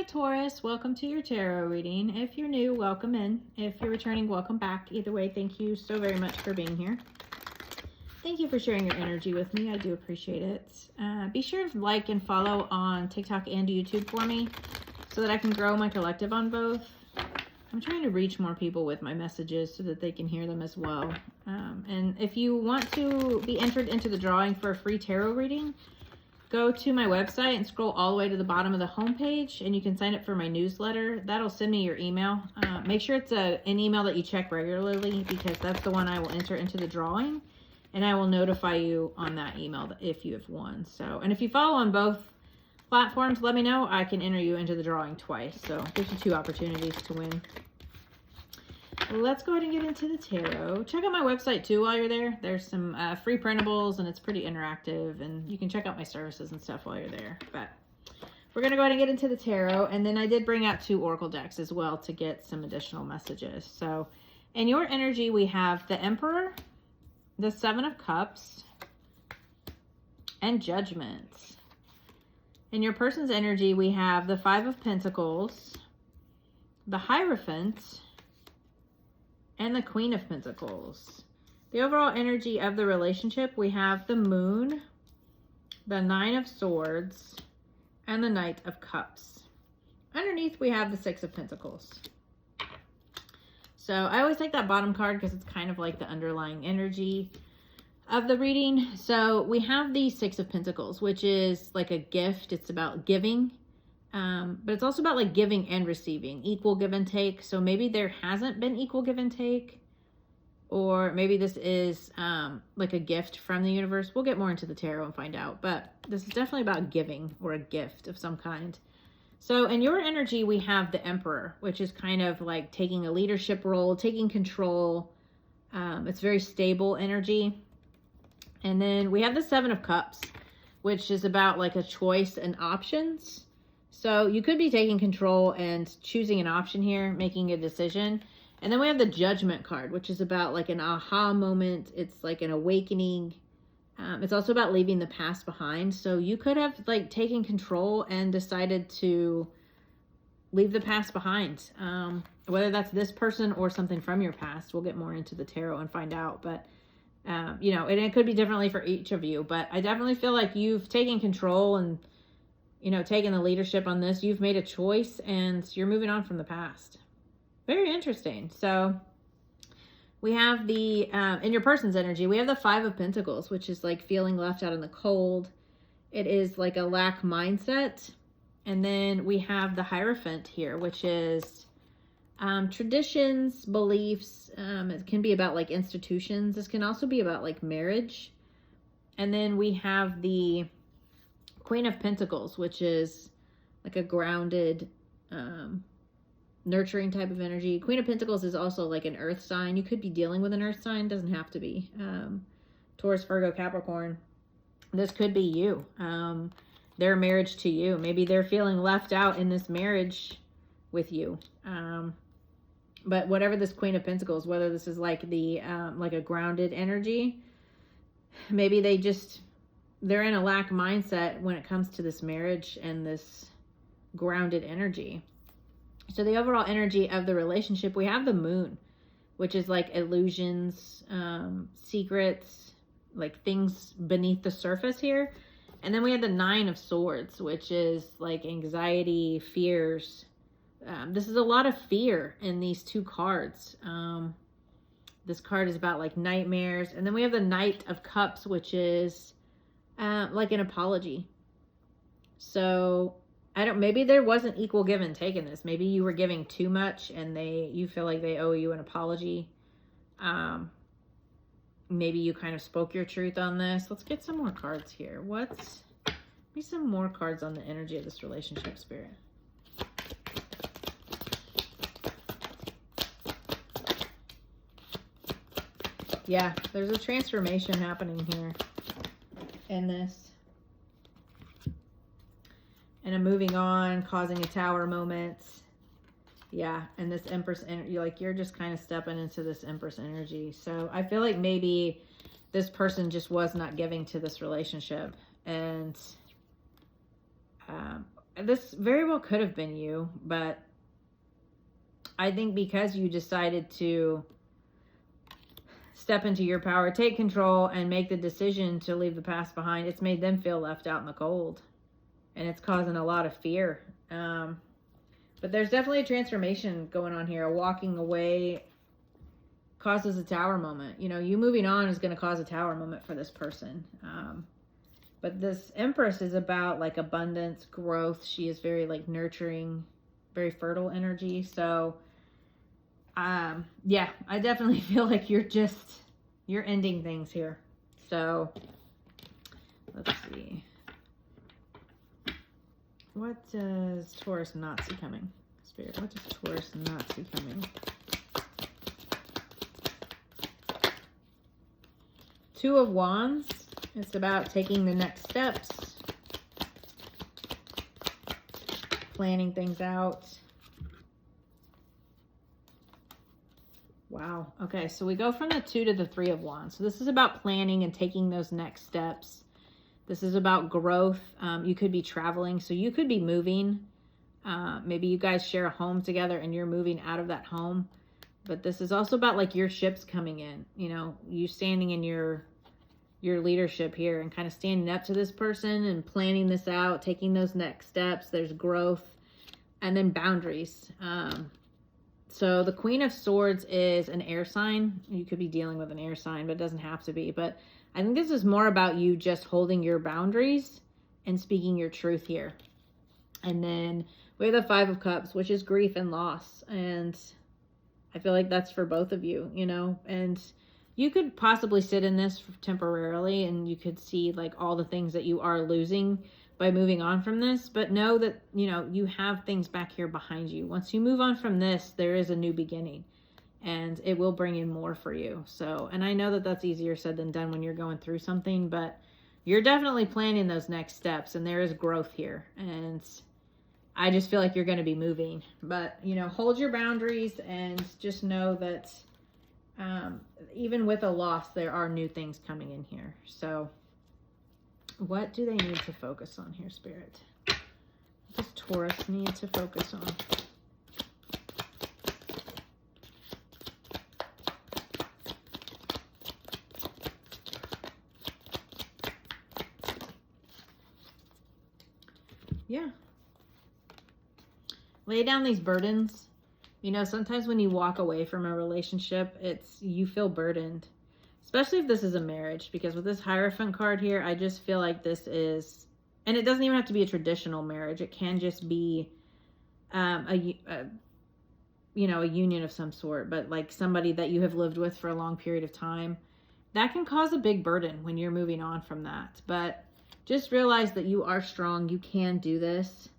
Hi Taurus, welcome to your tarot reading. If you're new, welcome in. If you're returning, welcome back. Either way, thank you so very much for being here. Thank you for sharing your energy with me. I do appreciate it. Be sure to like and follow on TikTok and YouTube for me so that I can grow my collective on both. I'm trying to reach more people with my messages so that they can hear them as well. And if you want to be entered into the drawing for a free tarot reading, go to my website and scroll all the way to the bottom of the homepage, and you can sign up for my newsletter. That'll send me your email. Make sure it's an email that you check regularly, because that's the one I will enter into the drawing, and I will notify you on that email if you have won. So, and if you follow on both platforms, let me know. I can enter you into the drawing twice, so it gives you 2 opportunities to win. Let's go ahead and get into the tarot. Check out my website too while you're there. There's some free printables, and it's pretty interactive, and you can check out my services and stuff while you're there. But we're going to go ahead and get into the tarot, and then I did bring out 2 oracle decks as well to get some additional messages. So in your energy, we have the Emperor, the 7 of Cups, and Judgment. In your person's energy, we have the 5 of Pentacles, the Hierophant, and the Queen of Pentacles. The overall energy of the relationship, we have the Moon, the 9 of Swords, and the Knight of Cups. Underneath, we have the 6 of Pentacles. So I always take that bottom card because it's kind of like the underlying energy of the reading. So we have the 6 of Pentacles, which is like a gift. It's about giving. But it's also about like giving and receiving, equal give and take. So maybe there hasn't been equal give and take, or maybe this is like a gift from the universe. We'll get more into the tarot and find out, but this is definitely about giving or a gift of some kind. So in your energy, we have the Emperor, which is kind of like taking a leadership role, taking control. It's very stable energy. And then we have the 7 of Cups, which is about like a choice and options. So you could be taking control and choosing an option here, making a decision. And then we have the Judgment card, which is about like an aha moment. It's like an awakening. It's also about leaving the past behind. So you could have like taken control and decided to leave the past behind. Whether that's this person or something from your past. We'll get more into the tarot and find out. But, you know, and it could be differently for each of you. But I definitely feel like you've taken control and, you know, taking the leadership on this. You've made a choice and you're moving on from the past. Very interesting. So we have the, in your person's energy, we have the 5 of Pentacles, which is like feeling left out in the cold. It is like a lack mindset. And then we have the Hierophant here, which is traditions, beliefs. It can be about like institutions. This can also be about like marriage. And then we have the Queen of Pentacles, which is like a grounded, nurturing type of energy. Queen of Pentacles is also like an earth sign. You could be dealing with an earth sign. Doesn't have to be. Taurus, Virgo, Capricorn. This could be you. Their marriage to you. Maybe they're feeling left out in this marriage with you. But whatever this Queen of Pentacles, whether this is like the like a grounded energy, maybe they're in a lack mindset when it comes to this marriage and this grounded energy. So the overall energy of the relationship, we have the Moon, which is like illusions, secrets, like things beneath the surface here. And then we have the 9 of Swords, which is like anxiety, fears. This is a lot of fear in these 2 cards. This card is about like nightmares. And then we have the Knight of Cups, which is like an apology. So maybe there wasn't equal give and take in this. Maybe you were giving too much and you feel like they owe you an apology. Maybe you kind of spoke your truth on this. Let's get some more cards here. Maybe some more cards on the energy of this relationship, Spirit. Yeah, there's a transformation happening here in this. And a moving on, causing a tower moment. Yeah, and this Empress energy, like you're just kind of stepping into this Empress energy. So I feel like maybe this person just was not giving to this relationship. And this very well could have been you, but I think because you decided to step into your power, take control, and make the decision to leave the past behind, it's made them feel left out in the cold. And it's causing a lot of fear. But there's definitely a transformation going on here. A walking away causes a tower moment. You know, you moving on is going to cause a tower moment for this person. But this Empress is about like abundance, growth. She is very like nurturing, very fertile energy. So yeah, I definitely feel like you're ending things here. So let's see. What does Taurus not see coming? Spirit, what does Taurus not see coming? Two of Wands. It's about taking the next steps, planning things out. Wow. Okay, so we go from the 2 to the 3 of Wands. So this is about planning and taking those next steps. This is about growth. You could be traveling, so you could be moving. Maybe you guys share a home together and you're moving out of that home. But this is also about like your ships coming in, you know, you standing in your leadership here and kind of standing up to this person and planning this out, taking those next steps. There's growth and then boundaries. So the Queen of Swords is an air sign. You could be dealing with an air sign, but it doesn't have to be. But I think this is more about you just holding your boundaries and speaking your truth here. And then we have the 5 of Cups, which is grief and loss. And I feel like that's for both of you, you know, and you could possibly sit in this temporarily and you could see like all the things that you are losing by moving on from this, but know that, you know, you have things back here behind you. Once you move on from this, there is a new beginning and it will bring in more for you. So, and I know that that's easier said than done when you're going through something, but you're definitely planning those next steps and there is growth here. And I just feel like you're going to be moving, but you know, hold your boundaries and just know that even with a loss, there are new things coming in here. So what do they need to focus on here, Spirit? What does Taurus need to focus on? Yeah. Lay down these burdens. You know, sometimes when you walk away from a relationship, you feel burdened, especially if this is a marriage, because with this Hierophant card here, I just feel like this is, and it doesn't even have to be a traditional marriage. It can just be a union of some sort, but like somebody that you have lived with for a long period of time. That can cause a big burden when you're moving on from that. But just realize that you are strong. You can do this.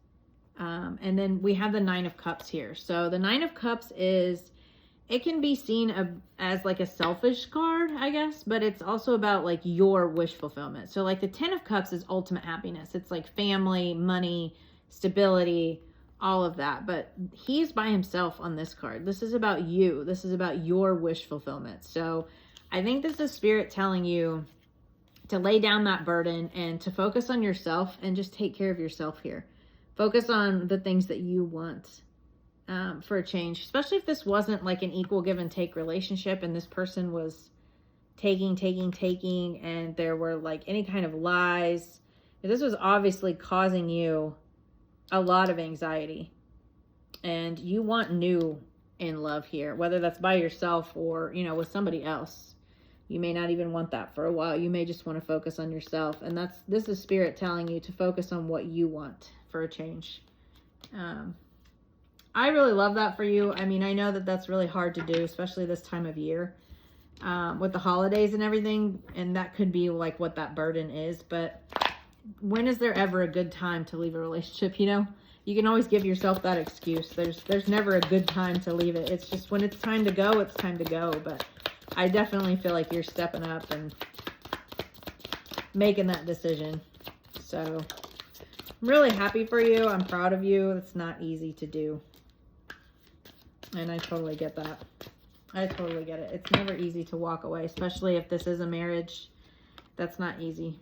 And then we have the 9 of Cups here. So the 9 of Cups it can be seen as like a selfish card, I guess, but it's also about like your wish fulfillment. So like the 10 of Cups is ultimate happiness. It's like family, money, stability, all of that. But he's by himself on this card. This is about you. This is about your wish fulfillment. So I think this is Spirit telling you to lay down that burden and to focus on yourself and just take care of yourself here. Focus on the things that you want for a change, especially if this wasn't like an equal give and take relationship and this person was taking, and there were like any kind of lies. This was obviously causing you a lot of anxiety and you want new in love here, whether that's by yourself or, you know, with somebody else. You may not even want that for a while. You may just want to focus on yourself. And this is Spirit telling you to focus on what you want for a change. I really love that for you. I mean, I know that that's really hard to do, especially this time of year with the holidays and everything. And that could be like what that burden is. But when is there ever a good time to leave a relationship? You know, you can always give yourself that excuse. There's never a good time to leave it. It's just when it's time to go, it's time to go. But I definitely feel like you're stepping up and making that decision. So I'm really happy for you. I'm proud of you. It's not easy to do. And I totally get that. I totally get it. It's never easy to walk away, especially if this is a marriage. That's not easy.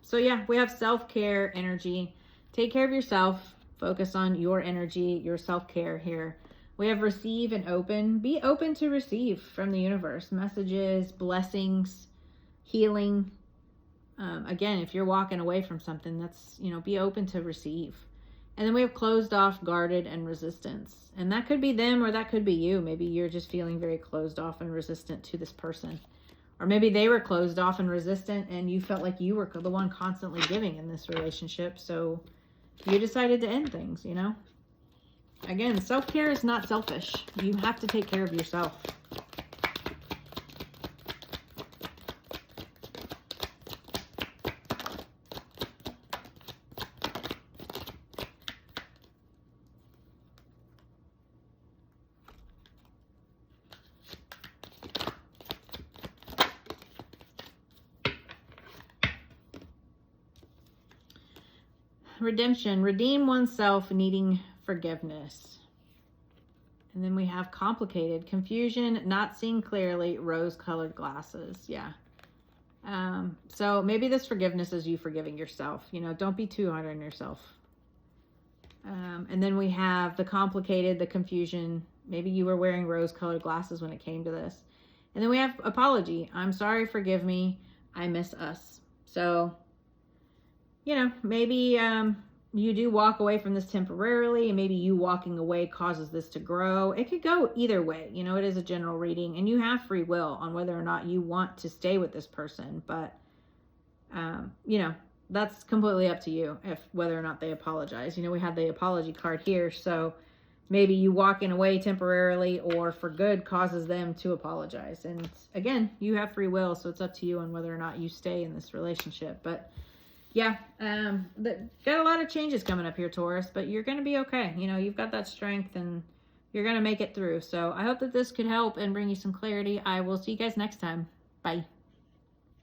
So yeah, we have self-care energy, take care of yourself. Focus on your energy, your self-care here. We have receive and open. Be open to receive from the universe. Messages, blessings, healing. Again, if you're walking away from something, that's, you know, be open to receive. And then we have closed off, guarded, and resistance. And that could be them or that could be you. Maybe you're just feeling very closed off and resistant to this person. Or maybe they were closed off and resistant and you felt like you were the one constantly giving in this relationship. So you decided to end things, you know. Again, self-care is not selfish. You have to take care of yourself. Redemption, redeem oneself, needing forgiveness. And then we have complicated, confusion, not seeing clearly, rose-colored glasses. Yeah. So maybe this forgiveness is you forgiving yourself. You know, don't be too hard on yourself. And then we have the complicated, the confusion. Maybe you were wearing rose-colored glasses when it came to this. And then we have apology. I'm sorry, forgive me. I miss us. So, you know, maybe you do walk away from this temporarily, and maybe you walking away causes this to grow. It could go either way. You know, it is a general reading, and you have free will on whether or not you want to stay with this person. But, you know, that's completely up to you if whether or not they apologize. You know, we have the apology card here, so maybe you walking away temporarily or for good causes them to apologize. And again, you have free will, so it's up to you on whether or not you stay in this relationship. But yeah, got a lot of changes coming up here, Taurus, but you're going to be okay. You know, you've got that strength and you're going to make it through. So I hope that this could help and bring you some clarity. I will see you guys next time. Bye.